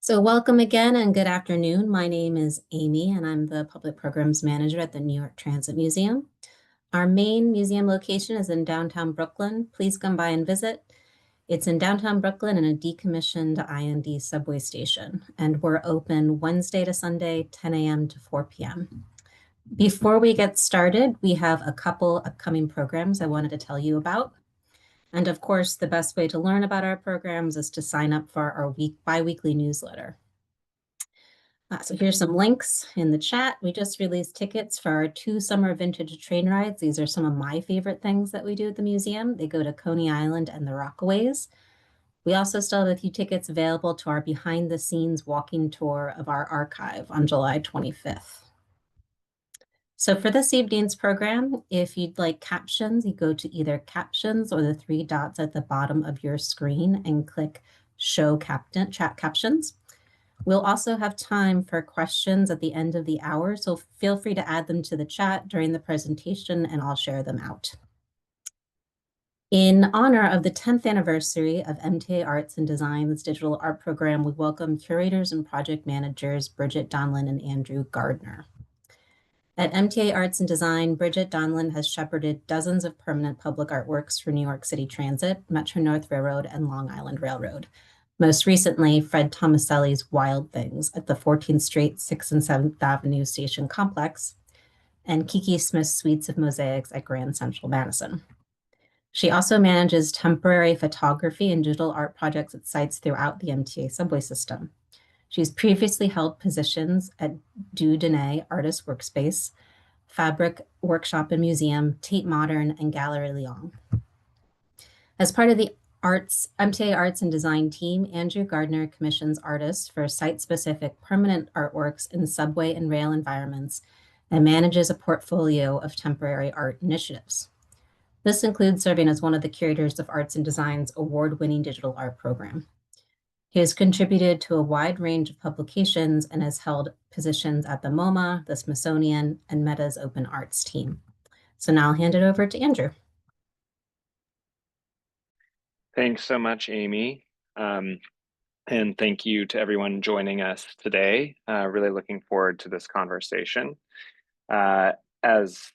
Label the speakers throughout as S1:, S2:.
S1: So welcome again and good afternoon. My name is Amy and I'm the Public Programs Manager at the New York Transit Museum. Our main museum location is in downtown Brooklyn. Please come by and visit. It's in downtown Brooklyn in a decommissioned IND subway station, and we're open Wednesday to Sunday, 10 a.m. to 4 p.m. Before we get started, we have a couple upcoming programs I wanted to tell you about. And of course, the best way to learn about our programs is to sign up for our bi-weekly newsletter. So here's some links in the chat. We just released tickets for our 2 summer vintage train rides. These are some of my favorite things that we do at the museum. They go to Coney Island and the Rockaways. We also still have a few tickets available to our behind the scenes walking tour of our archive on July 25th. So for this evening's program, if you'd like captions, you go to either captions or the 3 dots at the bottom of your screen and click show chat captions. We'll also have time for questions at the end of the hour, so feel free to add them to the chat during the presentation and I'll share them out. In honor of the 10th anniversary of MTA Arts and Design's digital art program, we welcome curators and project managers Bridget, Donlon, and Andrew Gardner. At MTA Arts and Design, Bridget Donlon has shepherded dozens of permanent public artworks for New York City Transit, Metro-North Railroad, and Long Island Railroad. Most recently, Fred Tomaselli's Wild Things at the 14th Street, 6th and 7th Avenue Station Complex, and Kiki Smith's Suites of Mosaics at Grand Central Madison. She also manages temporary photography and digital art projects at sites throughout the MTA subway system. She's previously held positions at Du Denay Artist Workspace, Fabric Workshop and Museum, Tate Modern, and Gallery Lyon. As part of the MTA Arts and Design team, Andrew Gardner commissions artists for site-specific permanent artworks in subway and rail environments and manages a portfolio of temporary art initiatives. This includes serving as one of the curators of Arts and Design's award-winning digital art program. He has contributed to a wide range of publications and has held positions at the MoMA, the Smithsonian, and Meta's Open Arts team. So now I'll hand it over to Andrew.
S2: Thanks so much, Amy. And thank you to everyone joining us today. Really looking forward to this conversation. As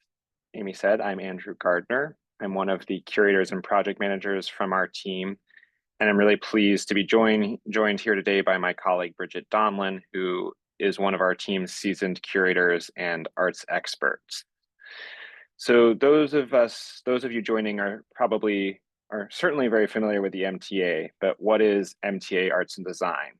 S2: Amy said, I'm Andrew Gardner. I'm one of the curators and project managers from our team. And I'm really pleased to be joined here today by my colleague, Bridget Donlon, who is one of our team's seasoned curators and arts experts. So those of you joining are certainly very familiar with the MTA, but what is MTA Arts and Design?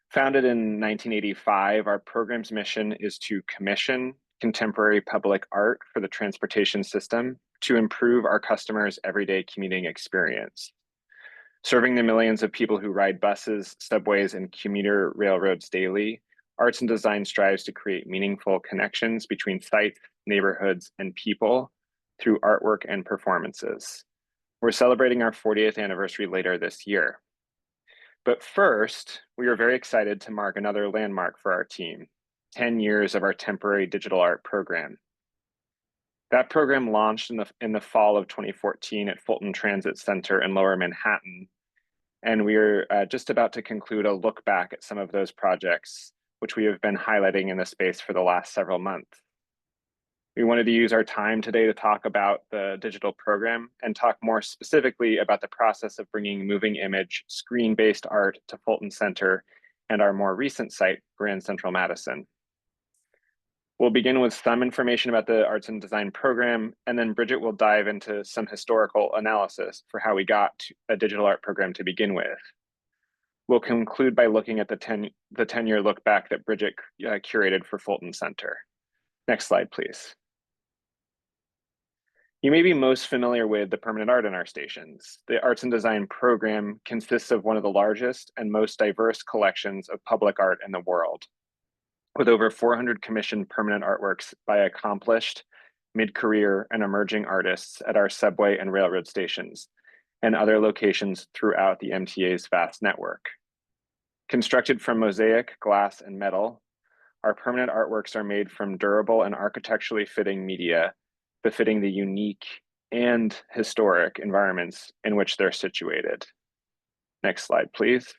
S2: Founded in 1985, our program's mission is to commission contemporary public art for the transportation system to improve our customers' everyday commuting experience. Serving the millions of people who ride buses, subways, and commuter railroads daily, Arts and Design strives to create meaningful connections between sites, neighborhoods, and people through artwork and performances. We're celebrating our 40th anniversary later this year. But first, we are very excited to mark another landmark for our team, 10 years of our temporary digital art program. That program launched in the fall of 2014 at Fulton Transit Center in Lower Manhattan, and we are just about to conclude a look back at some of those projects, which we have been highlighting in the space for the last several months. We wanted to use our time today to talk about the digital program and talk more specifically about the process of bringing moving image, screen-based art to Fulton Center and our more recent site, Grand Central Madison. We'll begin with some information about the Arts and Design program, and then Bridget will dive into some historical analysis for how we got a digital art program to begin with. We'll conclude by looking at the 10-year look back that Bridget curated for Fulton Center. Next slide, please. You may be most familiar with the permanent art in our stations. The Arts and Design program consists of one of the largest and most diverse collections of public art in the world, with over 400 commissioned permanent artworks by accomplished, mid-career, and emerging artists at our subway and railroad stations and other locations throughout the MTA's vast network. Constructed from mosaic, glass, and metal, our permanent artworks are made from durable and architecturally fitting media, befitting the unique and historic environments in which they're situated. Next slide, please.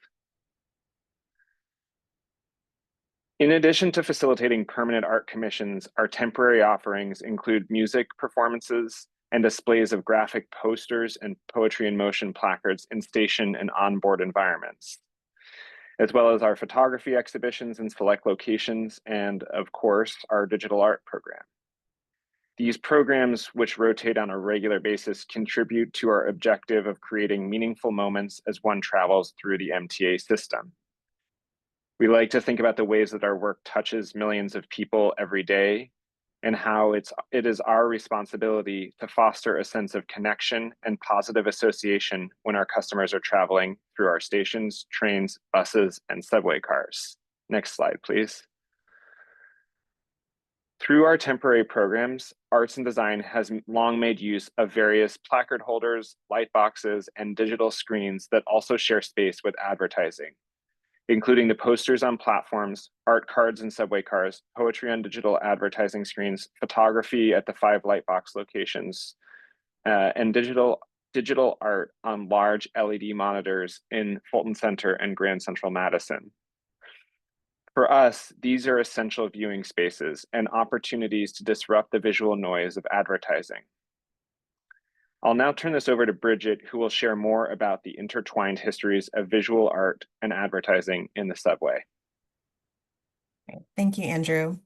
S2: In addition to facilitating permanent art commissions, our temporary offerings include music performances and displays of graphic posters and poetry in motion placards in station and onboard environments, as well as our photography exhibitions in select locations and, of course, our digital art program. These programs, which rotate on a regular basis, contribute to our objective of creating meaningful moments as one travels through the MTA system. We like to think about the ways that our work touches millions of people every day and how it is our responsibility to foster a sense of connection and positive association when our customers are traveling through our stations, trains, buses, and subway cars. Next slide, please. Through our temporary programs, Arts and Design has long made use of various placard holders, light boxes, and digital screens that also share space with advertising, including the posters on platforms, art cards in subway cars, poetry on digital advertising screens, photography at the 5 Lightbox locations, and digital art on large LED monitors in Fulton Center and Grand Central Madison. For us, these are essential viewing spaces and opportunities to disrupt the visual noise of advertising. I'll now turn this over to Bridget, who will share more about the intertwined histories of visual art and advertising in the subway.
S3: Thank you, Andrew.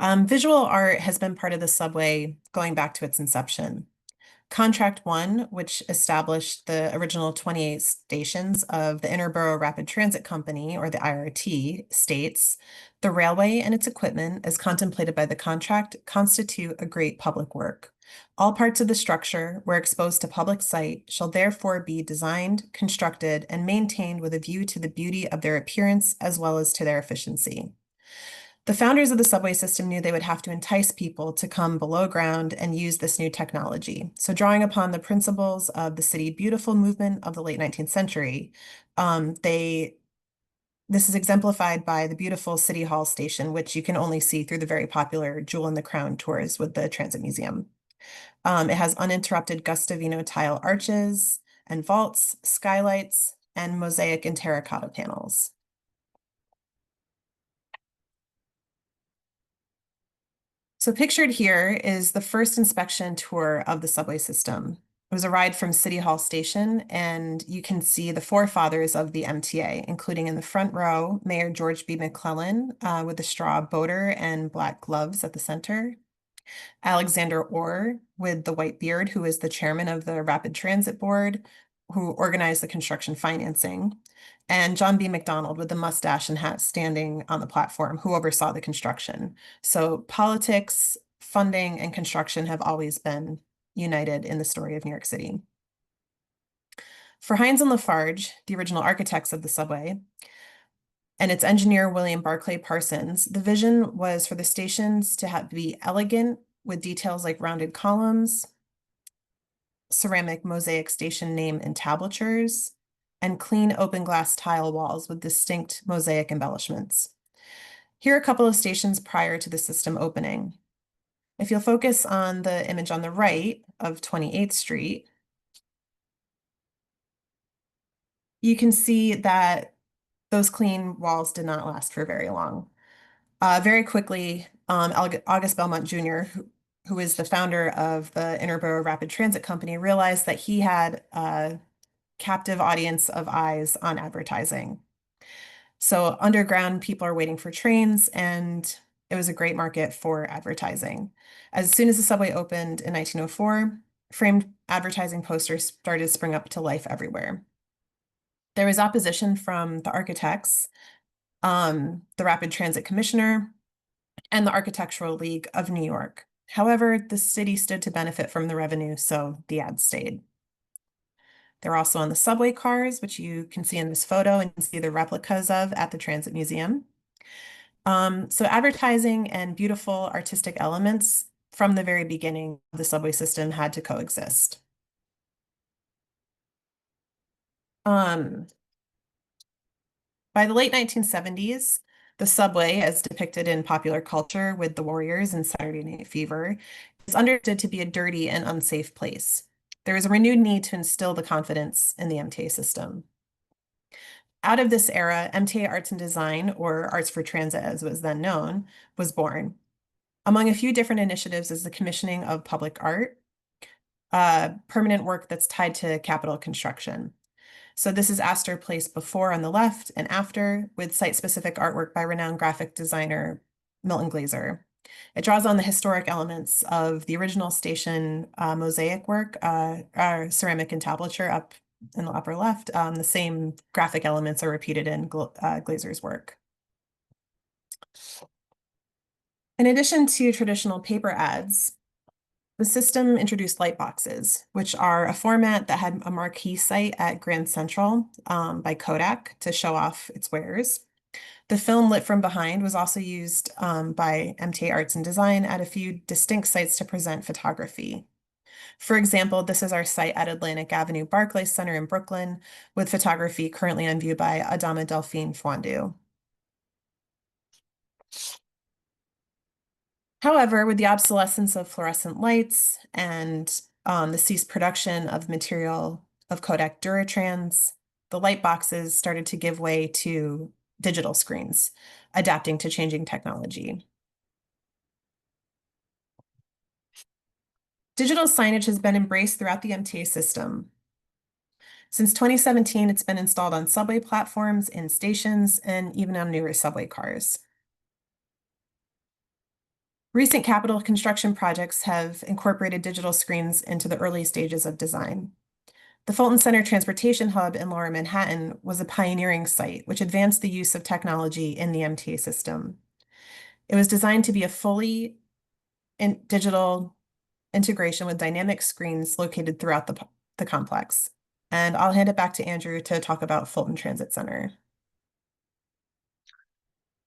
S3: Visual art has been part of the subway going back to its inception. Contract 1, which established the original 28 stations of the Interborough Rapid Transit Company, or the IRT, states, "The railway and its equipment, as contemplated by the contract, constitute a great public work. All parts of the structure, where exposed to public sight, shall therefore be designed, constructed, and maintained with a view to the beauty of their appearance as well as to their efficiency." The founders of the subway system knew they would have to entice people to come below ground and use this new technology. So drawing upon the principles of the City Beautiful movement of the late 19th century, this is exemplified by the beautiful City Hall station, which you can only see through the very popular Jewel in the Crown tours with the Transit Museum. It has uninterrupted Gustavino tile arches and vaults, skylights, and mosaic and terracotta panels. So pictured here is the first inspection tour of the subway system. It was a ride from City Hall Station, and you can see the forefathers of the MTA, including in the front row, Mayor George B. McClellan with the straw boater and black gloves at the center. Alexander Orr with the white beard, who is the chairman of the Rapid Transit Board, who organized the construction financing. And John B. McDonald with the mustache and hat standing on the platform, who oversaw the construction. So politics, funding, and construction have always been united in the story of New York City. For Hines and Lafarge, the original architects of the subway, and its engineer, William Barclay Parsons, the vision was for the stations to be elegant with details like rounded columns, ceramic mosaic station name entablatures, and clean open glass tile walls with distinct mosaic embellishments. Here are a couple of stations prior to the system opening. If you'll focus on the image on the right of 28th Street, you can see that those clean walls did not last for very long. Very quickly, August Belmont Jr., who is the founder of the Interborough Rapid Transit Company, realized that he had a captive audience of eyes on advertising. So underground, people are waiting for trains, and it was a great market for advertising. As soon as the subway opened in 1904, framed advertising posters started to spring up to life everywhere. There was opposition from the architects, the Rapid Transit Commissioner, and the Architectural League of New York. However, the city stood to benefit from the revenue, so the ads stayed. They're also on the subway cars, which you can see in this photo and see the replicas of at the Transit Museum. So advertising and beautiful artistic elements from the very beginning of the subway system had to coexist. By the late 1970s, the subway, as depicted in popular culture with the Warriors and Saturday Night Fever, is understood to be a dirty and unsafe place. There is a renewed need to instill the confidence in the MTA system. Out of this era, MTA Arts and Design, or Arts for Transit as it was then known, was born. Among a few different initiatives is the commissioning of public art, permanent work that's tied to capital construction. So this is Astor Place before on the left and after, with site-specific artwork by renowned graphic designer Milton Glaser. It draws on the historic elements of the original station mosaic work, ceramic entablature up in the upper left. The same graphic elements are repeated in Glaser's work. In addition to traditional paper ads, the system introduced light boxes, which are a format that had a marquee site at Grand Central by Kodak to show off its wares. The film lit from behind was also used by MTA Arts and Design at a few distinct sites to present photography. For example, this is our site at Atlantic Avenue Barclays Center in Brooklyn, with photography currently on view by Adama Delphine Fondue. However, with the obsolescence of fluorescent lights and the ceased production of material of Kodak Duratrans, the light boxes started to give way to digital screens, adapting to changing technology. Digital signage has been embraced throughout the MTA system. Since 2017, it's been installed on subway platforms, in stations, and even on newer subway cars. Recent capital construction projects have incorporated digital screens into the early stages of design. The Fulton Center Transportation Hub in Lower Manhattan was a pioneering site, which advanced the use of technology in the MTA system. It was designed to be a fully digital integration with dynamic screens located throughout the complex. And I'll hand it back to Andrew to talk about Fulton Transit Center.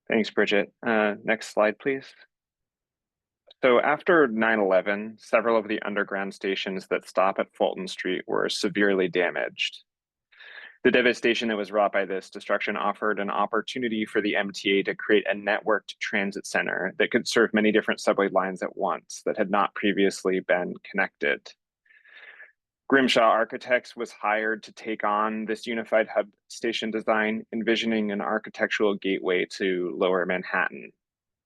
S2: Thanks, Bridget. Next slide, please. So after 9/11, several of the underground stations that stop at Fulton Street were severely damaged. The devastation that was wrought by this destruction offered an opportunity for the MTA to create a networked transit center that could serve many different subway lines at once that had not previously been connected. Grimshaw Architects was hired to take on this unified hub station design, envisioning an architectural gateway to Lower Manhattan.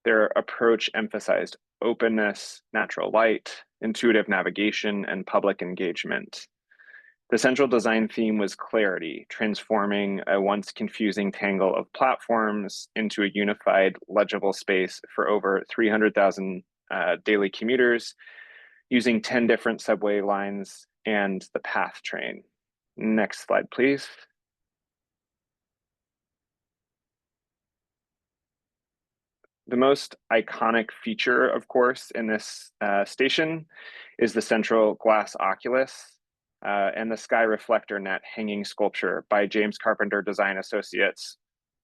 S2: Their approach emphasized openness, natural light, intuitive navigation, and public engagement. The central design theme was clarity, transforming a once confusing tangle of platforms into a unified, legible space for over 300,000 daily commuters using 10 different subway lines and the PATH train. Next slide, please. The most iconic feature, of course, in this station is the central glass oculus and the sky reflector net hanging sculpture by James Carpenter Design Associates,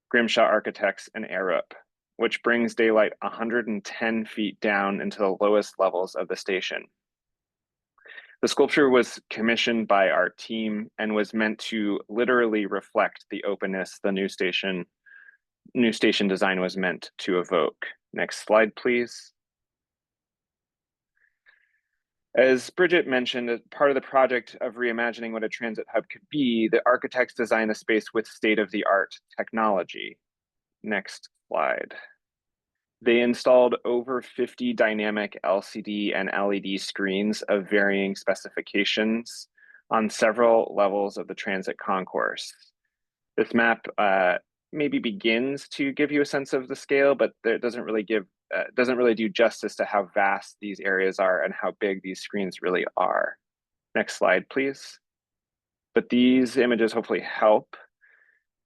S2: Grimshaw Architects, and Arup, which brings daylight 110 feet down into the lowest levels of the station. The sculpture was commissioned by our team and was meant to literally reflect the openness the new station design was meant to evoke. Next slide, please. As Bridget mentioned, as part of the project of reimagining what a transit hub could be, the architects designed the space with state-of-the-art technology. Next slide. They installed over 50 dynamic LCD and LED screens of varying specifications on several levels of the transit concourse. This map maybe begins to give you a sense of the scale, but it doesn't really do justice to how vast these areas are and how big these screens really are. Next slide, please. But these images hopefully help.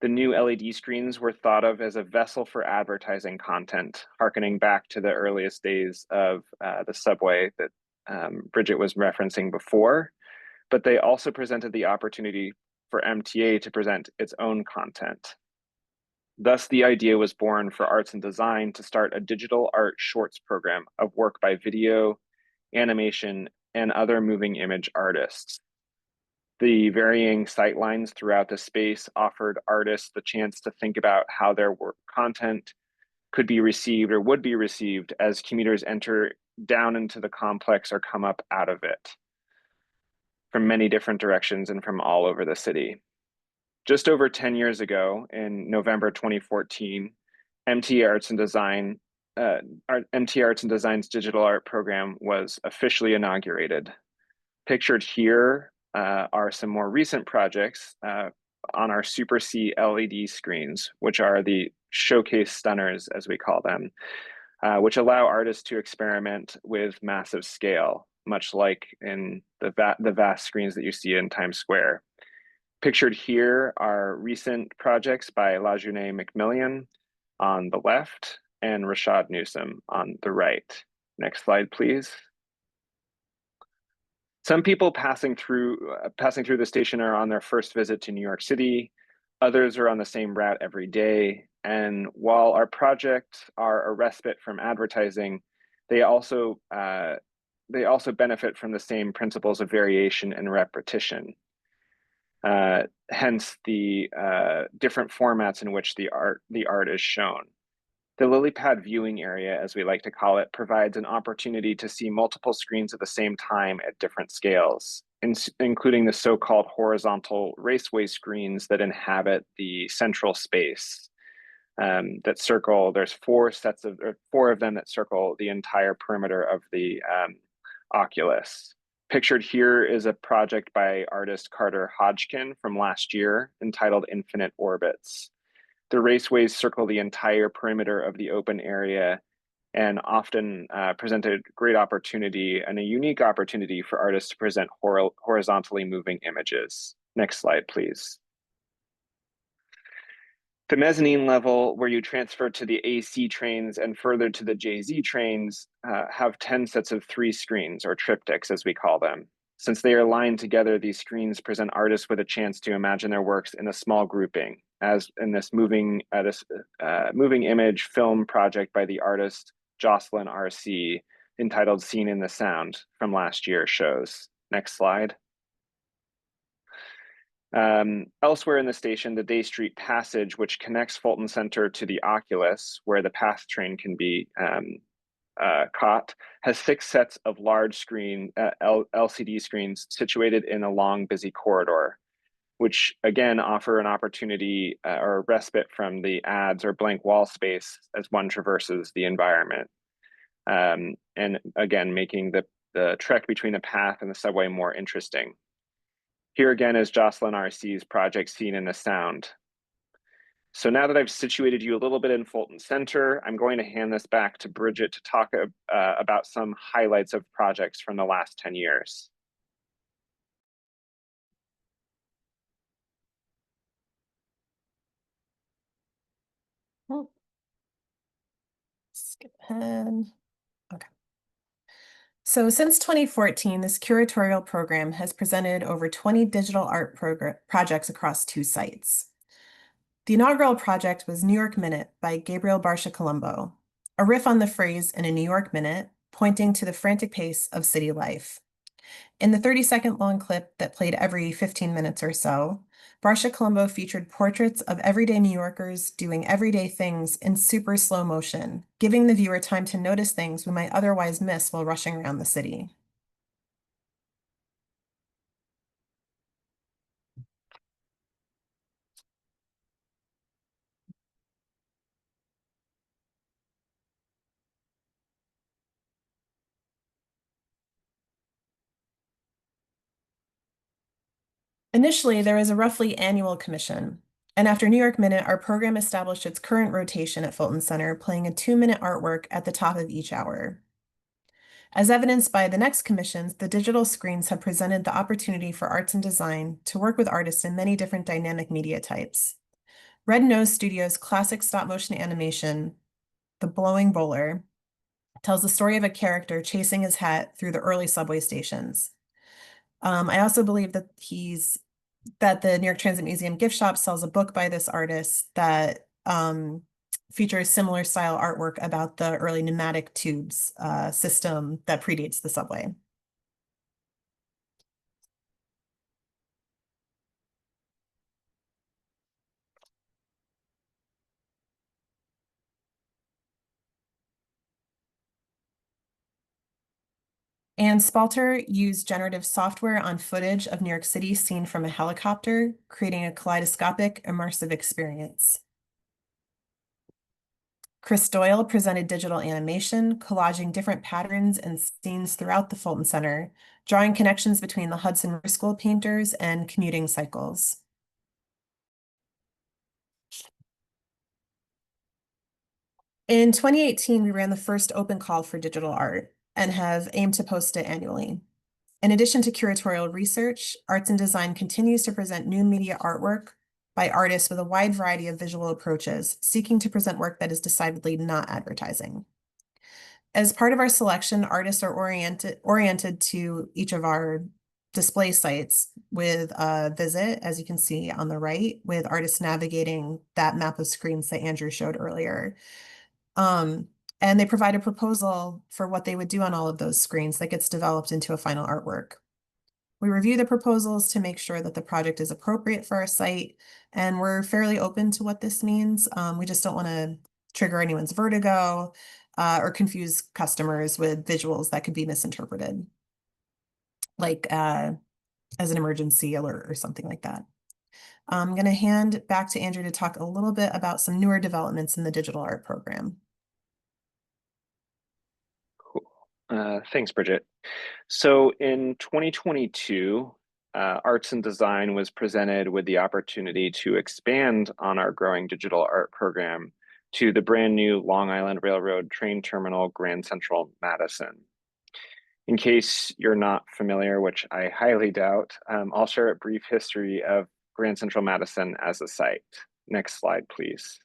S2: The new LED screens were thought of as a vessel for advertising content, harkening back to the earliest days of the subway that Bridget was referencing before, but they also presented the opportunity for MTA to present its own content. Thus, the idea was born for Arts and Design to start a digital art shorts program of work by video, animation, and other moving image artists. The varying sightlines throughout the space offered artists the chance to think about how their work content could be received or would be received as commuters enter down into the complex or come up out of it from many different directions and from all over the city. Just over 10 years ago, in November 2014, MTA Arts and Design, MTA Arts and Design's digital art program was officially inaugurated. Pictured here are some more recent projects on our Super C LED screens, which are the showcase stunners, as we call them, which allow artists to experiment with massive scale, much like in the vast screens that you see in Times Square. Pictured here are recent projects by Lajournée McMillian on the left and Rashad Newsom on the right. Next slide, please. Some people passing through the station are on their first visit to New York City. Others are on the same route every day. And while our projects are a respite from advertising, they also benefit from the same principles of variation and repetition. Hence the different formats in which the art is shown. The lily pad viewing area, as we like to call it, provides an opportunity to see multiple screens at the same time at different scales, including the so-called horizontal raceway screens that inhabit the central space that circle. There's four of them that circle the entire perimeter of the oculus. Pictured here is a project by artist Carter Hodgkin from last year entitled Infinite Orbits. The raceways circle the entire perimeter of the open area and often present a great opportunity and a unique opportunity for artists to present horizontally moving images. Next slide, please. The mezzanine level, where you transfer to the AC trains and further to the JZ trains, have 10 sets of 3 screens, or triptychs as we call them. Since they are lined together, these screens present artists with a chance to imagine their works in a small grouping, as in this moving image film project by the artist Jocelyn R.C., entitled Scene in the Sound from last year shows. Next slide. Elsewhere in the station, the Day Street Passage, which connects Fulton Center to the Oculus, where the PATH train can be caught, has 6 sets of large screen LCD screens situated in a long, busy corridor, which again offer an opportunity or respite from the ads or blank wall space as one traverses the environment. And again, making the trek between the PATH and the subway more interesting. Here again is Jocelyn R.C.'s project Scene in the Sound. So now that I've situated you a little bit in Fulton Center, I'm going to hand this back to Bridget to talk about some highlights of projects from the last 10 years.
S3: Oh. Skip ahead. Okay. So since 2014, this curatorial program has presented over 20 digital art projects across 2 sites. The inaugural project was New York Minute by Gabriel Barcia Colombo, a riff on the phrase in a New York minute, pointing to the frantic pace of city life. In the 30-second long clip that played every 15 minutes or so, Barcia Colombo featured portraits of everyday New Yorkers doing everyday things in super slow motion, giving the viewer time to notice things we might otherwise miss while rushing around the city. Initially, there was a roughly annual commission, and after New York Minute, our program established its current rotation at Fulton Center, playing a 2-minute artwork at the top of each hour. As evidenced by the next commissions, the digital screens have presented the opportunity for arts and design to work with artists in many different dynamic media types. Red Nose Studios' classic stop-motion animation, The Blowing Bowler, tells the story of a character chasing his hat through the early subway stations. I also believe that the New York Transit Museum gift shop sells a book by this artist that features similar style artwork about the early pneumatic tubes system that predates the subway. And Spalter used generative software on footage of New York City seen from a helicopter, creating a kaleidoscopic, immersive experience. Chris Doyle presented digital animation, collaging different patterns and scenes throughout the Fulton Center, drawing connections between the Hudson River School painters and commuting cycles. In 2018, we ran the first open call for digital art and have aimed to post it annually. In addition to curatorial research, Arts and Design continues to present new media artwork by artists with a wide variety of visual approaches, seeking to present work that is decidedly not advertising. As part of our selection, artists are oriented to each of our display sites with a visit, as you can see on the right, with artists navigating that map of screens that Andrew showed earlier. And they provide a proposal for what they would do on all of those screens that gets developed into a final artwork. We review the proposals to make sure that the project is appropriate for our site, and we're fairly open to what this means. We just don't want to trigger anyone's vertigo or confuse customers with visuals that could be misinterpreted, like as an emergency alert or something like that. I'm going to hand back to Andrew to talk a little bit about some newer developments in the digital art program.
S2: Thanks, Bridget. So in 2022, Arts and Design was presented with the opportunity to expand on our growing digital art program to the brand new Long Island Railroad train terminal, Grand Central Madison. In case you're not familiar, which I highly doubt, I'll share a brief history of Grand Central Madison as a site. Next slide, please.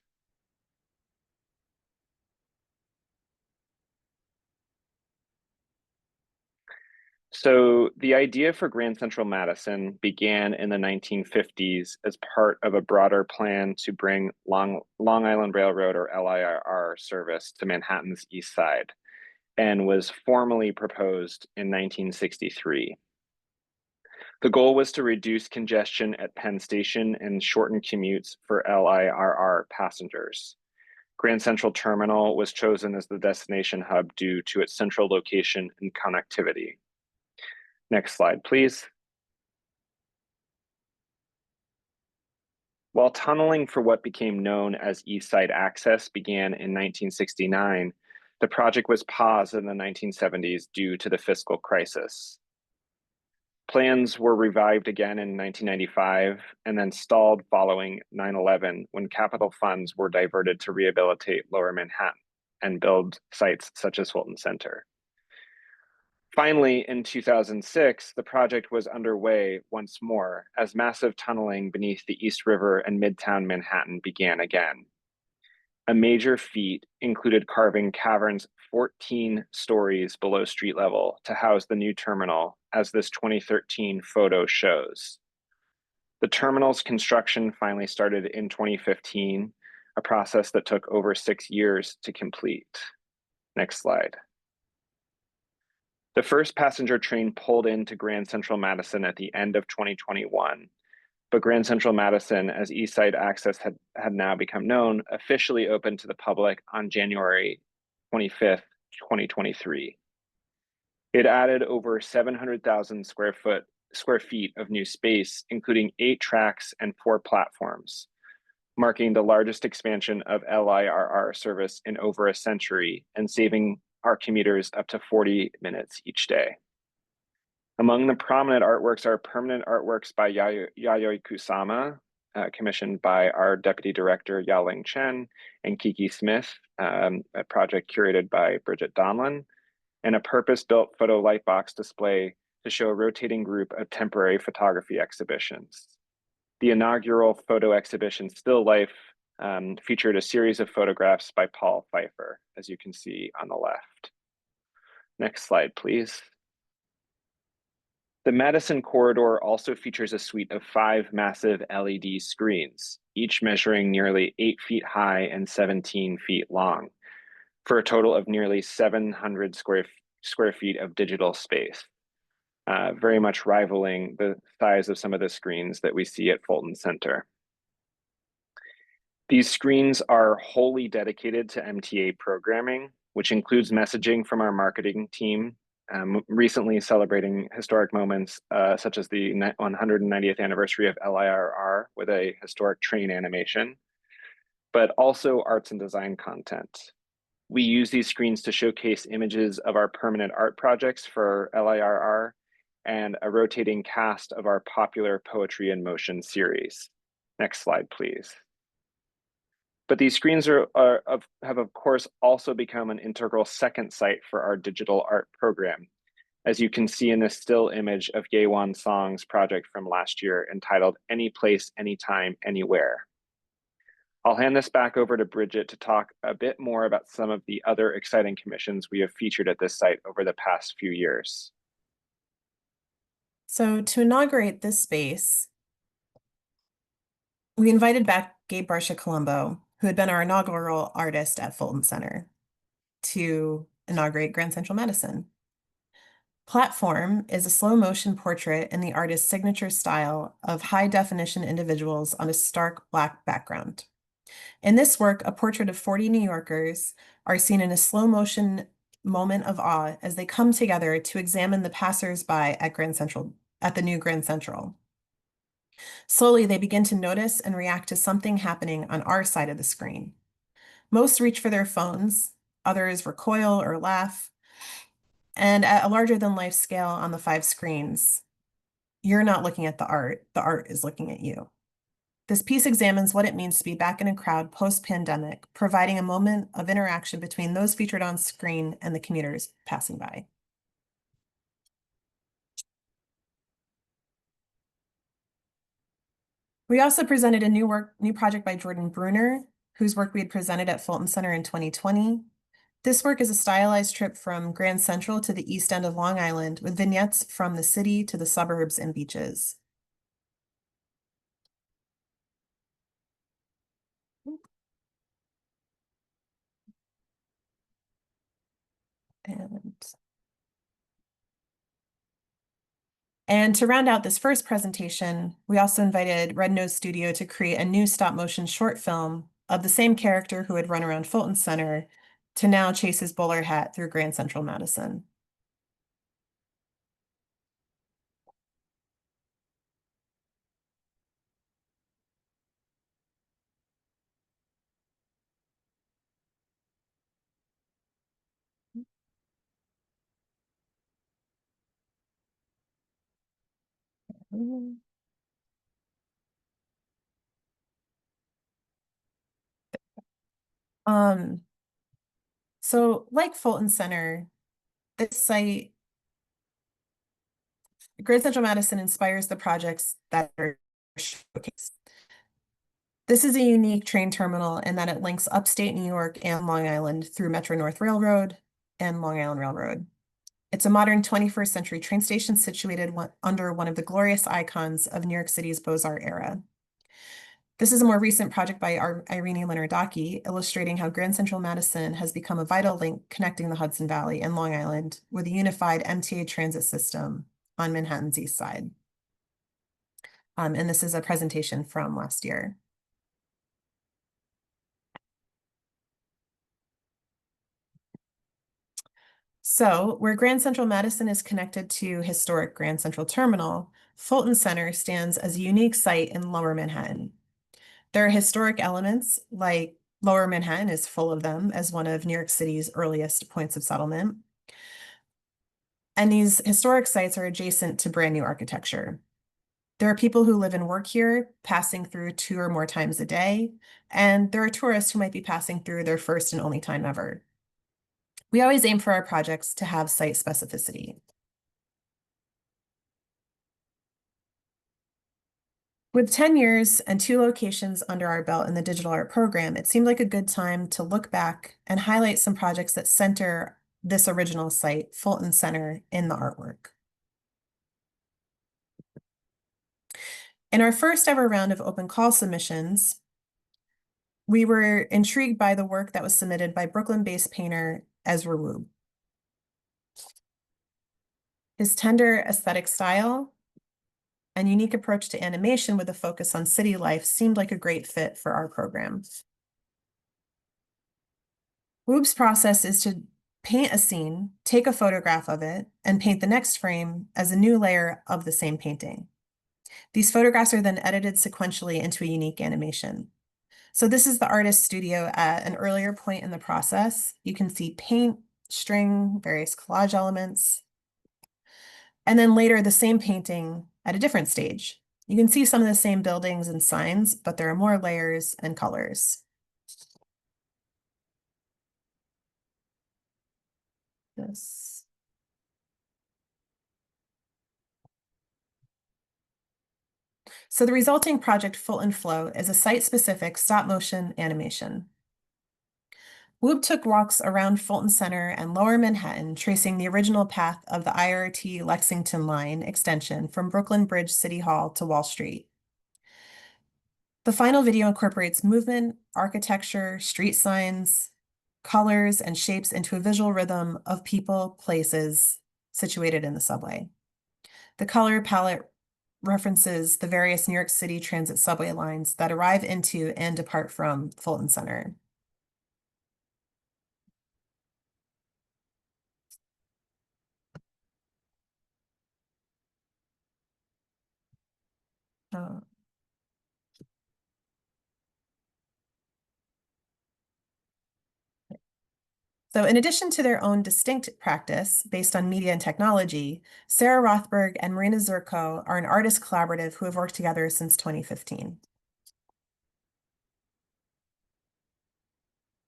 S2: So the idea for Grand Central Madison began in the 1950s as part of a broader plan to bring Long Island Railroad, or LIRR, service to Manhattan's East Side, and was formally proposed in 1963. The goal was to reduce congestion at Penn Station and shorten commutes for LIRR passengers. Grand Central Terminal was chosen as the destination hub due to its central location and connectivity. Next slide, please. While tunneling for what became known as East Side Access began in 1969, the project was paused in the 1970s due to the fiscal crisis. Plans were revived again in 1995 and then stalled following 9/11 when capital funds were diverted to rehabilitate Lower Manhattan and build sites such as Fulton Center. Finally, in 2006, the project was underway once more as massive tunneling beneath the East River and Midtown Manhattan began again. A major feat included carving caverns 14 stories below street level to house the new terminal, as this 2013 photo shows. The terminal's construction finally started in 2015, a process that took over 6 years to complete. Next slide. The first passenger train pulled into Grand Central Madison at the end of 2021, but Grand Central Madison, as East Side Access had now become known, officially opened to the public on January 25th, 2023. It added over 700,000 square feet of new space, including 8 tracks and 4 platforms, marking the largest expansion of LIRR service in over a century and saving our commuters up to 40 minutes each day. Among the prominent artworks are permanent artworks by Yayoi Kusama, commissioned by our Deputy Director Yaling Chen and Kiki Smith, a project curated by Bridget Donlon, and a purpose-built photo lightbox display to show a rotating group of temporary photography exhibitions. The inaugural photo exhibition, Still Life, featured a series of photographs by Paul Pfeiffer, as you can see on the left. Next slide, please. The Madison corridor also features a suite of 5 massive LED screens, each measuring nearly 8 feet high and 17 feet long, for a total of nearly 700 square feet of digital space, very much rivaling the size of some of the screens that we see at Fulton Center. These screens are wholly dedicated to MTA programming, which includes messaging from our marketing team, recently celebrating historic moments such as the 190th anniversary of LIRR with a historic train animation, but also arts and design content. We use these screens to showcase images of our permanent art projects for LIRR and a rotating cast of our popular Poetry in Motion series. Next slide, please. But these screens have of course also become an integral second site for our digital art program, as you can see in this still image of Yewan Song's project from last year entitled Any Place, Anytime, Anywhere. I'll hand this back over to Bridget to talk a bit more about some of the other exciting commissions we have featured at this site over the past few years.
S3: So to inaugurate this space, we invited back Gabe Barsha-Colombo, who had been our inaugural artist at Fulton Center, to inaugurate Grand Central Madison. Platform is a slow motion portrait in the artist's signature style of high definition individuals on a stark Black background. In this work, a portrait of 40 New Yorkers are seen in a slow motion moment of awe as they come together to examine the passers-by at the new Grand Central. Slowly, they begin to notice and react to something happening on our side of the screen. Most reach for their phones, others recoil or laugh, and at a larger than life scale on the 5 screens, you're not looking at the art is looking at you. This piece examines what it means to be back in a crowd post-pandemic, providing a moment of interaction between those featured on screen and the commuters passing by. We also presented a new project by Jordan Bruner, whose work we had presented at Fulton Center in 2020. This work is a stylized trip from Grand Central to the east end of Long Island with vignettes from the city to the suburbs and beaches. And to round out this first presentation, we also invited Red Nose Studio to create a new stop motion short film of the same character who had run around Fulton Center to now chase his bowler hat through Grand Central Madison. So like Fulton Center, this site, Grand Central Madison, inspires the projects that are showcased. This is a unique train terminal in that it links upstate New York and Long Island through Metro North Railroad and Long Island Railroad. It's a modern 21st century train station situated under one of the glorious icons of New York City's Beaux-Arts era. This is a more recent project by Irene Leonardaki, illustrating how Grand Central Madison has become a vital link connecting the Hudson Valley and Long Island with a unified MTA transit system on Manhattan's east side. And this is a presentation from last year. So where Grand Central Madison is connected to historic Grand Central Terminal, Fulton Center stands as a unique site in Lower Manhattan. There are historic elements, like Lower Manhattan is full of them as one of New York City's earliest points of settlement. And these historic sites are adjacent to brand new architecture. There are people who live and work here, passing through 2 or more times a day, and there are tourists who might be passing through their first and only time ever. We always aim for our projects to have site specificity. With 10 years and 2 locations under our belt in the digital art program, it seemed like a good time to look back and highlight some projects that center this original site, Fulton Center, in the artwork. In our first ever round of open call submissions, we were intrigued by the work that was submitted by Brooklyn-based painter Ezra Wube. His tender aesthetic style and unique approach to animation with a focus on city life seemed like a great fit for our program. Wube's process is to paint a scene, take a photograph of it, and paint the next frame as a new layer of the same painting. These photographs are then edited sequentially into a unique animation. So this is the artist's studio at an earlier point in the process. You can see paint, string, various collage elements, and then later the same painting at a different stage. You can see some of the same buildings and signs, but there are more layers and colors. This. So the resulting project Fulton Flow is a site-specific stop-motion animation. Wube took walks around Fulton Center and Lower Manhattan, tracing the original path of the IRT Lexington Line extension from Brooklyn Bridge City Hall to Wall Street. The final video incorporates movement, architecture, street signs, colors, and shapes into a visual rhythm of people, places situated in the subway. The color palette references the various New York City transit subway lines that arrive into and depart from Fulton Center. So in addition to their own distinct practice based on media and technology, Sarah Rothberg and Marina Zurkow are an artist collaborative who have worked together since 2015.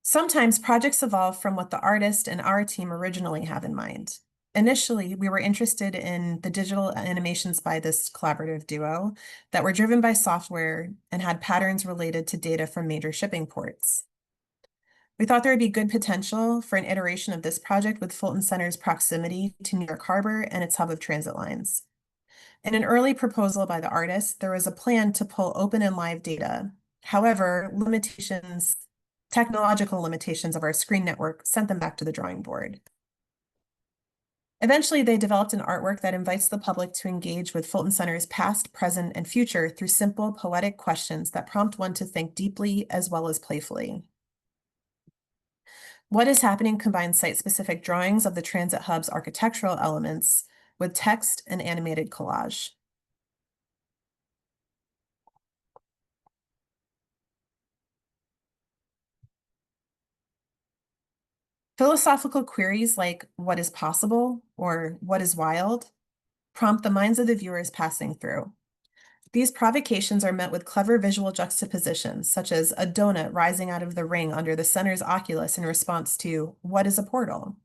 S3: Sometimes projects evolve from what the artist and our team originally have in mind. Initially, we were interested in the digital animations by this collaborative duo that were driven by software and had patterns related to data from major shipping ports. We thought there would be good potential for an iteration of this project with Fulton Center's proximity to New York Harbor and its hub of transit lines. In an early proposal by the artist, there was a plan to pull open and live data. However, technological limitations of our screen network sent them back to the drawing board. Eventually, they developed an artwork that invites the public to engage with Fulton Center's past, present, and future through simple, poetic questions that prompt one to think deeply as well as playfully. What is Happening combines site-specific drawings of the transit hub's architectural elements with text and animated collage. Philosophical queries like what is possible or what is wild prompt the minds of the viewers passing through. These provocations are met with clever visual juxtapositions, such as a donut rising out of the ring under the center's oculus in response to what is a portal.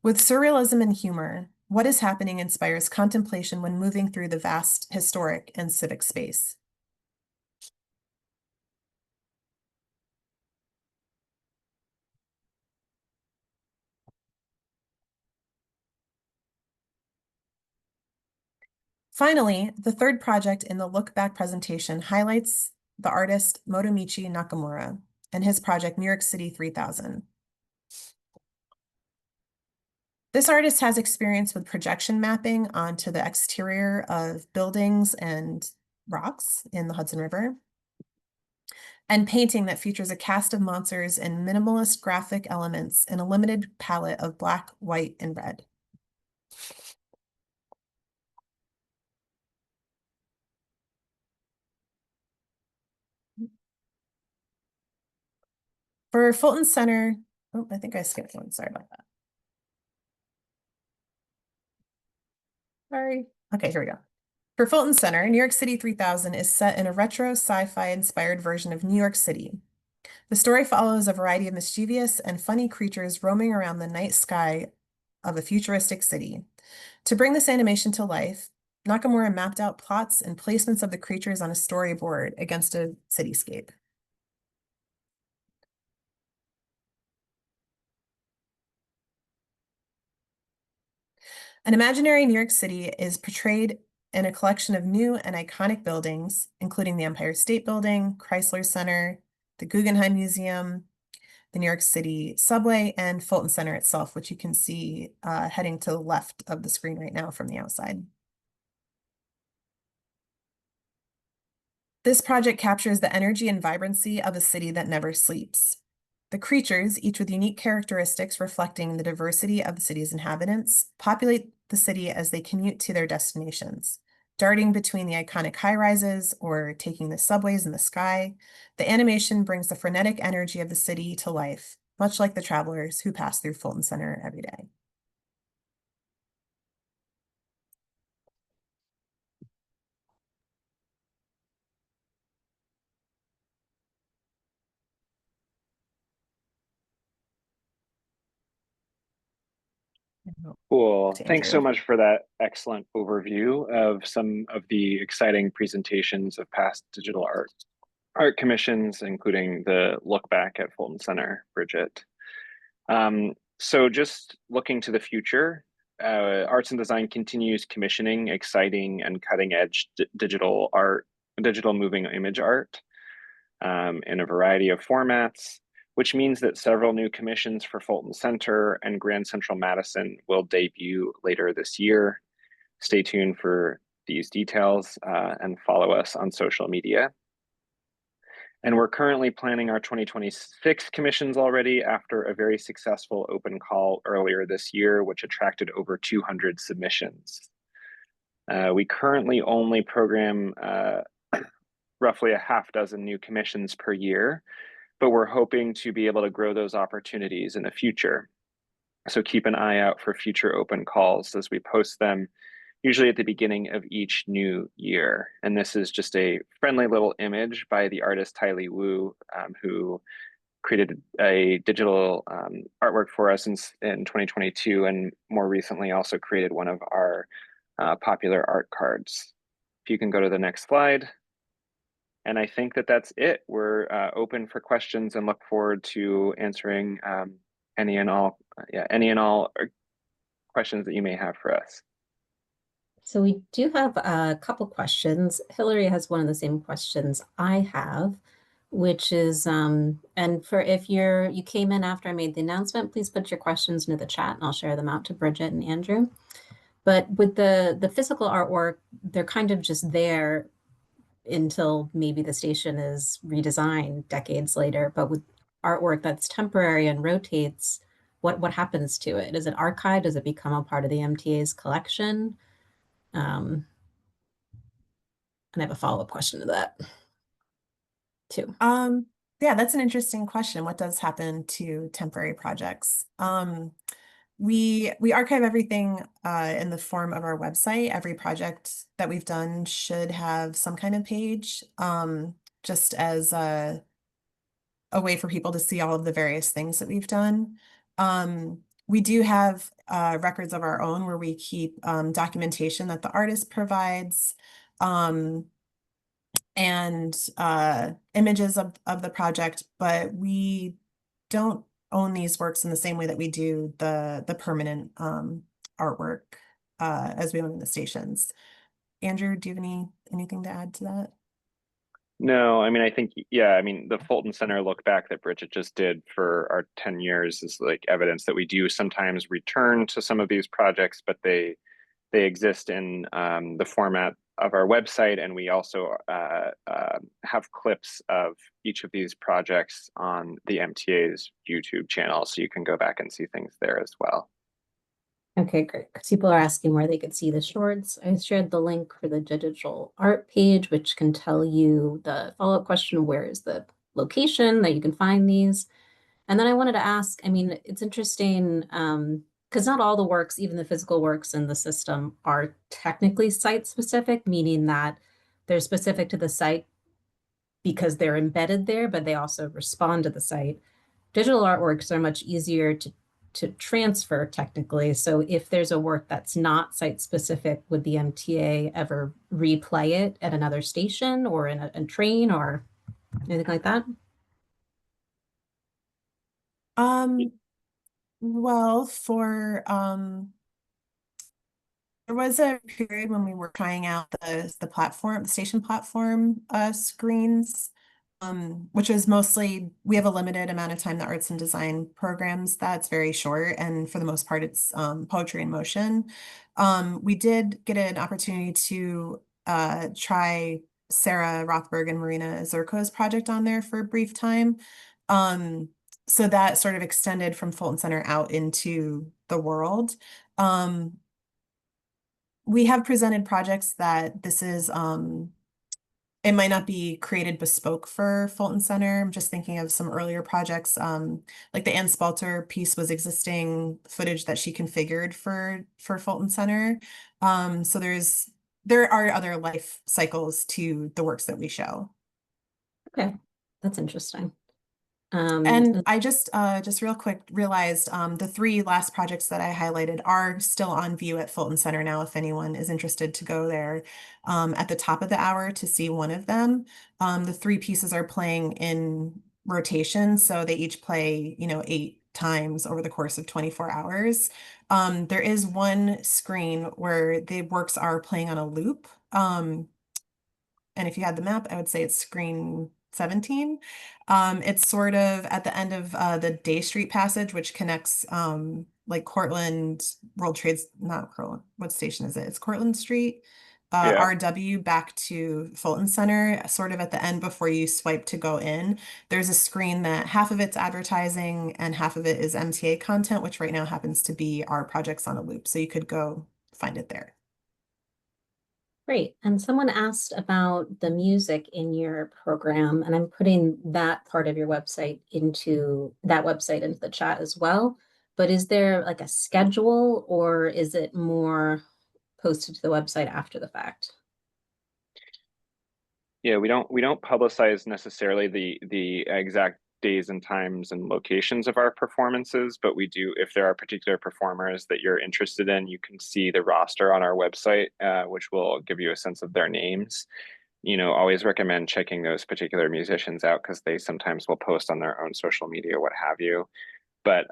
S3: With surrealism and humor, What is Happening inspires contemplation when moving through the vast historic and civic space. Finally, the third project in the Look Back presentation highlights the artist Motomichi Nakamura and his project New York City 3000. This artist has experience with projection mapping onto the exterior of buildings and rocks in the Hudson River, and painting that features a cast of monsters and minimalist graphic elements in a limited palette of black, white, and red. For Fulton Center, oh, I think I skipped one, sorry about that. Sorry. Okay, here we go. For Fulton Center, New York City 3000 is set in a retro sci-fi inspired version of New York City. The story follows a variety of mischievous and funny creatures roaming around the night sky of a futuristic city. To bring this animation to life, Nakamura mapped out plots and placements of the creatures on a storyboard against a cityscape. An imaginary New York City is portrayed in a collection of new and iconic buildings, including the Empire State Building, Chrysler Center, the Guggenheim Museum, the New York City subway, and Fulton Center itself, which you can see heading to the left of the screen right now from the outside. This project captures the energy and vibrancy of a city that never sleeps. The creatures, each with unique characteristics reflecting the diversity of the city's inhabitants, populate the city as they commute to their destinations. Darting between the iconic high-rises or taking the subways in the sky, the animation brings the frenetic energy of the city to life, much like the travelers who pass through Fulton Center every day.
S2: Cool.
S3: To
S2: Thanks so
S3: Andrew.
S2: much for that excellent overview of some of the exciting presentations of past digital art commissions, including the look back at Fulton Center, Bridget. So just looking to the future, Arts and Design continues commissioning exciting and cutting edge digital moving image art in a variety of formats, which means that several new commissions for Fulton Center and Grand Central Madison will debut later this year. Stay tuned for these details and follow us on social media. And we're currently planning our 2026 commissions already after a very successful open call earlier this year, which attracted over 200 submissions. We currently only program roughly a half dozen new commissions per year, but we're hoping to be able to grow those opportunities in the future. So keep an eye out for future open calls as we post them, usually at the beginning of each new year. And this is just a friendly little image by the artist Tylee Wu, who created a digital artwork for us in 2022, and more recently also created one of our popular art cards. If you can go to the next slide. And I think that that's it. We're open for questions and look forward to answering any and all questions that you may have for us.
S1: So we do have a couple questions. Hillary has one of the same questions I have, which is, and for if you came in after I made the announcement, please put your questions into the chat and I'll share them out to Bridget and Andrew. But with the physical artwork, they're kind of just there until maybe the station is redesigned decades later. But with artwork that's temporary and rotates, what happens to it? Is it archived? Does it become a part of the MTA's collection? And I have a follow-up question to that too.
S3: Yeah, that's an interesting question. What does happen to temporary projects? We archive everything in the form of our website. Every project that we've done should have some kind of page, just as a way for people to see all of the various things that we've done. We do have records of our own where we keep documentation that the artist provides, and images of the project, but we don't own these works in the same way that we do the permanent artwork as we own in the stations. Andrew, do you have anything to add to that?
S2: No, I mean, I think, yeah, I mean, the Fulton Center look back that Bridget just did for our 10 years is like evidence that we do sometimes return to some of these projects, but they exist in the format of our website, and we also have clips of each of these projects on the MTA's YouTube channel, so you can go back and see things there as well.
S1: Okay, great. Because people are asking where they could see the shorts. I shared the link for the digital art page, which can tell you the follow-up question, where is the location that you can find these? And then I wanted to ask, I mean, it's interesting, because not all the works, even the physical works in the system, are technically site specific, meaning that they're specific to the site because they're embedded there, but they also respond to the site. Digital artworks are much easier to transfer technically. So if there's a work that's not site specific, would the MTA ever replay it at another station or in a train or anything like that?
S3: Well, there was a period when we were trying out the platform, the station platform screens, which is mostly, we have a limited amount of time that Arts and Design programs that's very short, and for the most part it's poetry in motion. We did get an opportunity to try Sarah Rothberg and Marina Zurkow's project on there for a brief time. So that sort of extended from Fulton Center out into the world. We have presented projects that this is it might not be created bespoke for Fulton Center. I'm just thinking of some earlier projects. Like the Ann Spalter piece was existing footage that she configured for Fulton Center. So there are other life cycles to the works that we show.
S1: Okay, that's interesting.
S3: And I just real quick realized the three last projects that I highlighted are still on view at Fulton Center now, if anyone is interested to go there at the top of the hour to see one of them. The three pieces are playing in rotation, so they each play, 8 times over the course of 24 hours. There is one screen where the works are playing on a loop. And if you had the map, I would say it's screen 17. It's sort of at the end of the Day Street passage, which connects like Cortland World Trades, not Cortland, what station is it? It's Cortland Street,
S2: Yeah.
S3: RW back to Fulton Center, sort of at the end before you swipe to go in. There's a screen that half of it's advertising and half of it is MTA content, which right now happens to be our projects on a loop. So you could go find it there.
S1: Great. And someone asked about the music in your program, and I'm putting that part of your website into the chat as well. But is there like a schedule, or is it more posted to the website after the fact?
S2: Yeah, we don't publicize necessarily the exact days and times and locations of our performances, but we do, if there are particular performers that you're interested in, you can see the roster on our website, which will give you a sense of their names. Always recommend checking those particular musicians out because they sometimes will post on their own social media, what have you. But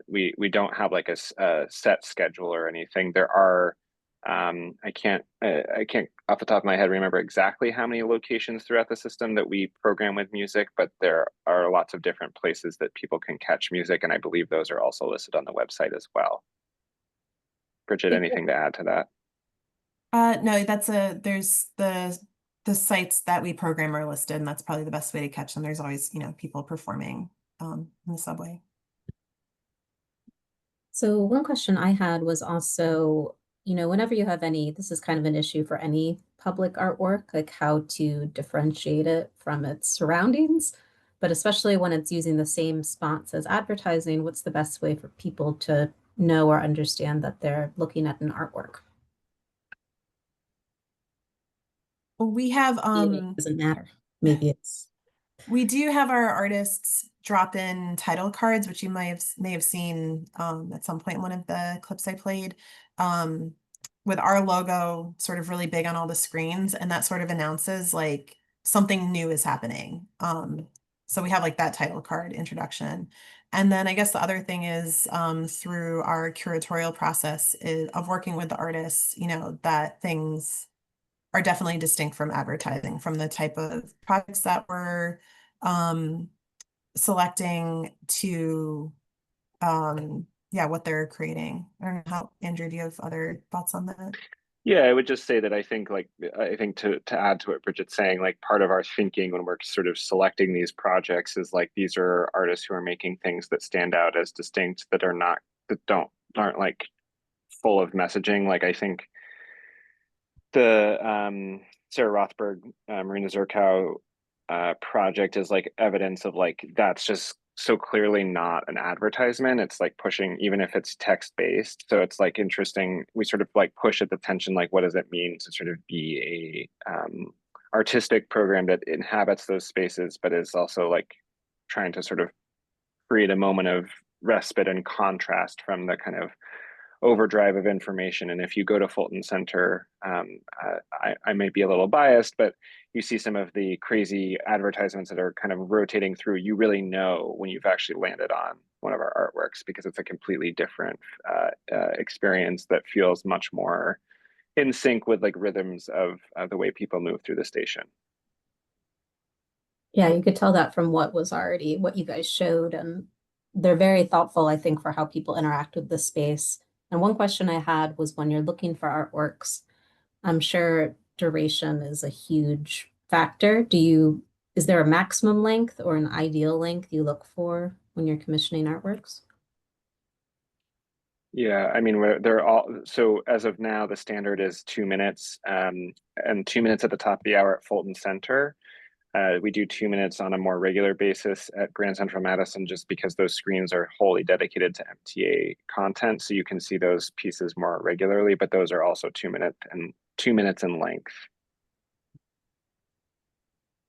S2: we don't have like a set schedule or anything. There are I can't off the top of my head remember exactly how many locations throughout the system that we program with music, but there are lots of different places that people can catch music, and I believe those are also listed on the website as well. Bridget, anything to add to that?
S3: No, there's the sites that we program are listed, and that's probably the best way to catch them. There's always, people performing in the subway.
S1: So one question I had was also, whenever you have this is kind of an issue for any public artwork, like how to differentiate it from its surroundings, but especially when it's using the same spots as advertising, what's the best way for people to know or understand that they're looking at an artwork?
S3: Well, we have
S1: Maybe it doesn't matter. Maybe it's
S3: we do have our artists drop in title cards, which you may have seen at some point in one of the clips I played, with our logo sort of really big on all the screens, and that sort of announces like something new is happening. So we have like that title card introduction. And then I guess the other thing is through our curatorial process of working with the artists, that things are definitely distinct from advertising, from the type of projects that we're selecting to what they're creating. I don't know how, Andrew, do you have other thoughts on that?
S2: Yeah, I would just say that I think to add to what Bridget's saying, like part of our thinking when we're sort of selecting these projects is like these are artists who are making things that stand out as distinct, that aren't like full of messaging. Like I think the Sarah Rothberg Marina Zurkow project is like evidence of like that's just so clearly not an advertisement. It's like pushing, even if it's text based. So it's like interesting. We sort of like push at the tension, like what does it mean to sort of be a artistic program that inhabits those spaces, but is also like trying to sort of create a moment of respite and contrast from the kind of overdrive of information. And if you go to Fulton Center, I might be a little biased, but you see some of the crazy advertisements that are kind of rotating through. You really know when you've actually landed on one of our artworks because it's a completely different experience that feels much more in sync with like rhythms of the way people move through the station.
S1: Yeah, you could tell that from what you guys showed, and they're very thoughtful, I think, for how people interact with the space. And one question I had was when you're looking for artworks, I'm sure duration is a huge factor. Is there a maximum length or an ideal length you look for when you're commissioning artworks?
S2: Yeah, I mean, they're all, so as of now, the standard is 2 minutes, and 2 minutes at the top of the hour at Fulton Center. We do 2 minutes on a more regular basis at Grand Central Madison, just because those screens are wholly dedicated to MTA content. So you can see those pieces more regularly, but those are also 2 minutes in length.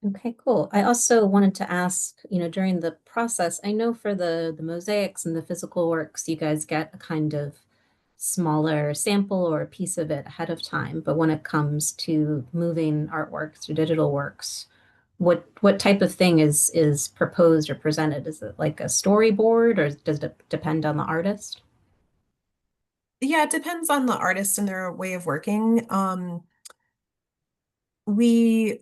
S1: Okay, cool. I also wanted to ask, during the process, I know for the mosaics and the physical works, you guys get a kind of smaller sample or a piece of it ahead of time. But when it comes to moving artwork through digital works, what type of thing is proposed or presented? Is it like a storyboard, or does it depend on the artist?
S3: Yeah, it depends on the artist and their way of working. We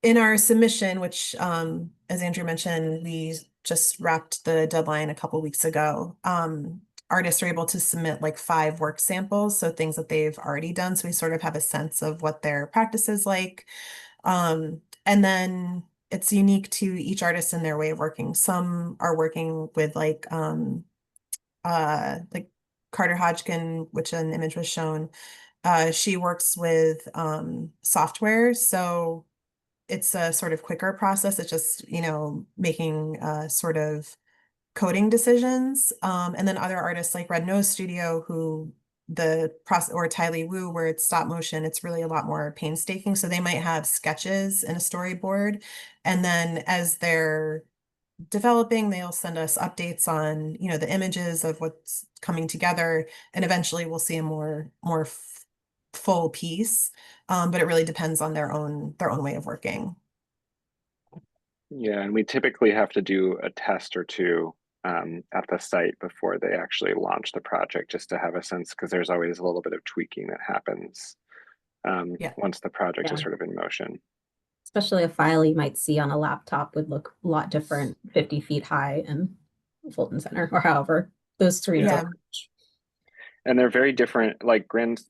S3: in our submission, which as Andrew mentioned, we just wrapped the deadline a couple weeks ago. Artists are able to submit like 5 work samples, so things that they've already done. So we sort of have a sense of what their practice is like. And then it's unique to each artist and their way of working. Some are working with like Carter Hodgkin, which an image was shown. She works with software, so it's a sort of quicker process. It's just, making sort of coding decisions. And then other artists like Red Nose Studio, who the process, or Ty Lee Wu, where it's stop motion, it's really a lot more painstaking. So they might have sketches and a storyboard. And then as they're developing, they'll send us updates on, the images of what's coming together. And eventually we'll see a more full piece. But it really depends on their own way of working.
S2: Yeah, and we typically have to do a test or two at the site before they actually launch the project, just to have a sense, because there's always a little bit of tweaking that happens
S3: Yeah.
S2: once the project
S1: Yeah.
S2: is sort of in motion.
S1: Especially a file you might see on a laptop would look a lot different 50 feet high in Fulton Center, or however those screens
S3: Yeah.
S1: are.
S2: And they're very different. Like Grand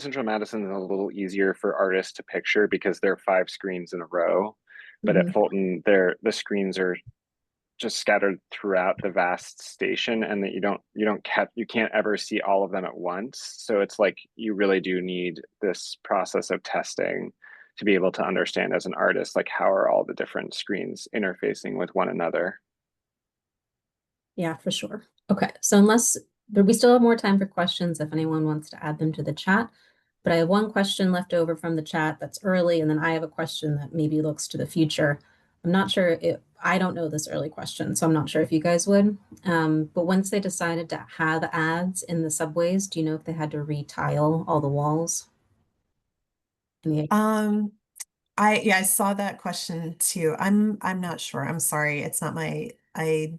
S2: Central Madison is a little easier for artists to picture because they're 5 screens in a row. But at
S1: Mhm.
S2: Fulton, the screens are just scattered throughout the vast station, and that you can't ever see all of them at once. So it's like you really do need this process of testing to be able to understand as an artist, like, how are all the different screens interfacing with one another.
S1: Yeah, for sure. Okay, so but we still have more time for questions if anyone wants to add them to the chat. But I have one question left over from the chat that's early, and then I have a question that maybe looks to the future. I'm not sure if I don't know this early question, so I'm not sure if you guys would. But once they decided to have ads in the subways, do you know if they had to retile all the walls?
S3: Um, I saw that question too. I'm not sure. I'm sorry. It's not my I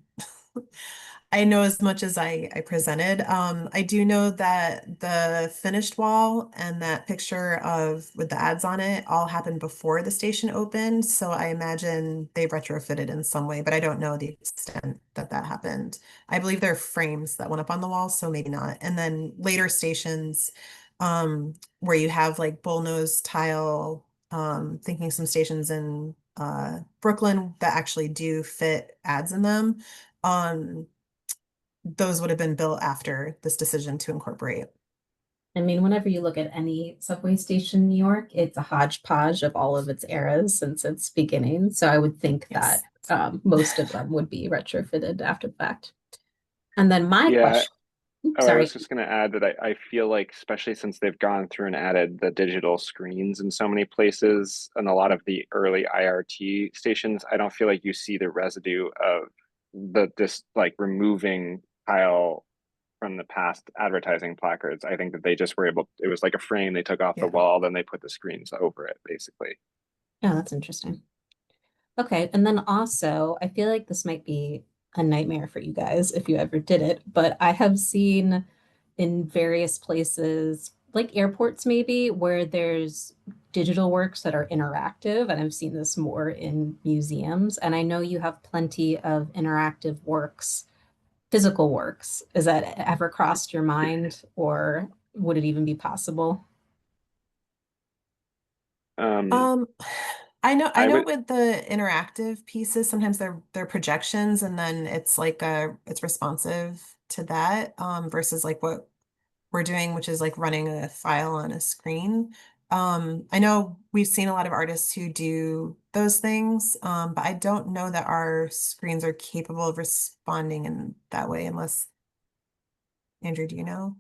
S3: I know as much as I presented. I do know that the finished wall and that picture of with the ads on it all happened before the station opened. So I imagine they retrofitted in some way, but I don't know the extent that that happened. I believe there are frames that went up on the wall, so maybe not. And then later stations, where you have like bullnose tile, thinking some stations in Brooklyn that actually do fit ads in them. Um, those would have been built after this decision to incorporate.
S1: I mean, whenever you look at any subway station in New York, it's a hodgepodge of all of its eras since its beginning. So I would think that
S3: Yes.
S1: most of them would be retrofitted after the fact. And then my
S2: Yeah.
S1: question, oops,
S2: Oh, I
S1: sorry.
S2: was just going to add that I feel like, especially since they've gone through and added the digital screens in so many places and a lot of the early IRT stations, I don't feel like you see the residue of this like removing tile from the past advertising placards. I think that they just were able, it was like a frame they took off the
S3: Yeah.
S2: wall, then they put the screens over it, basically.
S1: Yeah, that's interesting. Okay, and then also, I feel like this might be a nightmare for you guys if you ever did it, but I have seen in various places, like airports maybe, where there's digital works that are interactive, and I've seen this more in museums. And I know you have plenty of interactive works, physical works. Has that ever crossed your mind, or would it even be possible?
S2: Um,
S3: Um, I
S2: I
S3: know
S2: would,
S3: with the interactive pieces, sometimes they're projections and then it's like it's responsive to that versus like what we're doing, which is like running a file on a screen. I know we've seen a lot of artists who do those things, but I don't know that our screens are capable of responding in that way unless, Andrew, do you know?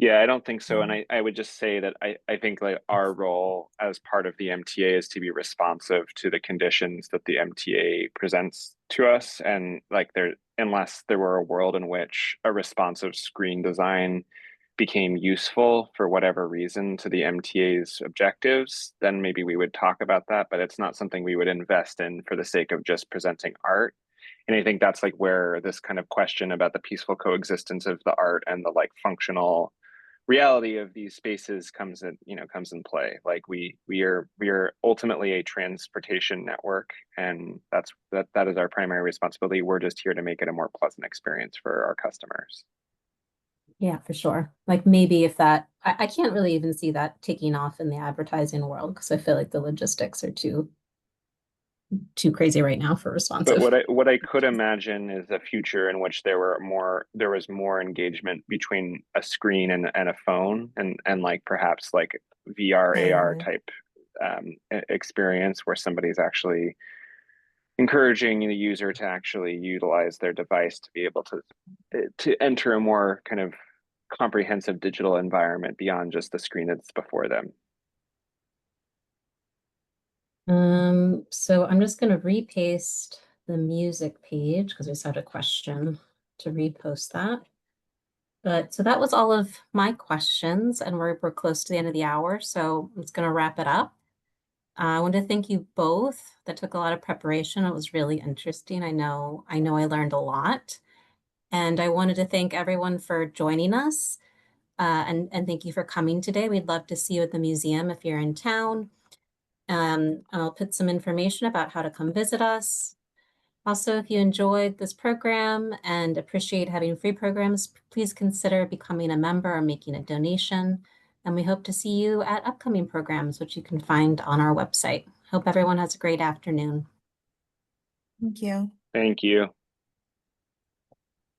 S2: yeah, I don't think so. And
S3: Um,
S2: I would just say that I think like our role as part of the MTA is to be responsive to the conditions that the MTA presents to us. And like there, unless there were a world in which a responsive screen design became useful for whatever reason to the MTA's objectives, then maybe we would talk about that. But it's not something we would invest in for the sake of just presenting art. And I think that's like where this kind of question about the peaceful coexistence of the art and the like functional reality of these spaces comes in play. Like we are ultimately a transportation network, and that is our primary responsibility. We're just here to make it a more pleasant experience for our customers.
S1: Yeah, for sure. Like maybe if that, I can't really even see that taking off in the advertising world because I feel like the logistics are too crazy right now for
S2: But
S1: responsive.
S2: what I could imagine is a future in which there was more engagement between a screen and a phone, and like perhaps like VR AR
S3: uh,
S2: type experience where somebody's actually encouraging the user to actually utilize their device to be able to enter a more kind of comprehensive digital environment beyond just the screen that's before them.
S1: So I'm just gonna repaste the music page because we just had a question to repost that. But so that was all of my questions, and we're close to the end of the hour, so I'm just gonna wrap it up. I want to thank you both. That took a lot of preparation. It was really interesting. I know I learned a lot. And I wanted to thank everyone for joining us. And thank you for coming today. We'd love to see you at the museum if you're in town. I'll put some information about how to come visit us. Also, if you enjoyed this program and appreciate having free programs, please consider becoming a member or making a donation. And we hope to see you at upcoming programs, which you can find on our website. Hope everyone has a great afternoon.
S3: Thank you.
S2: Thank you.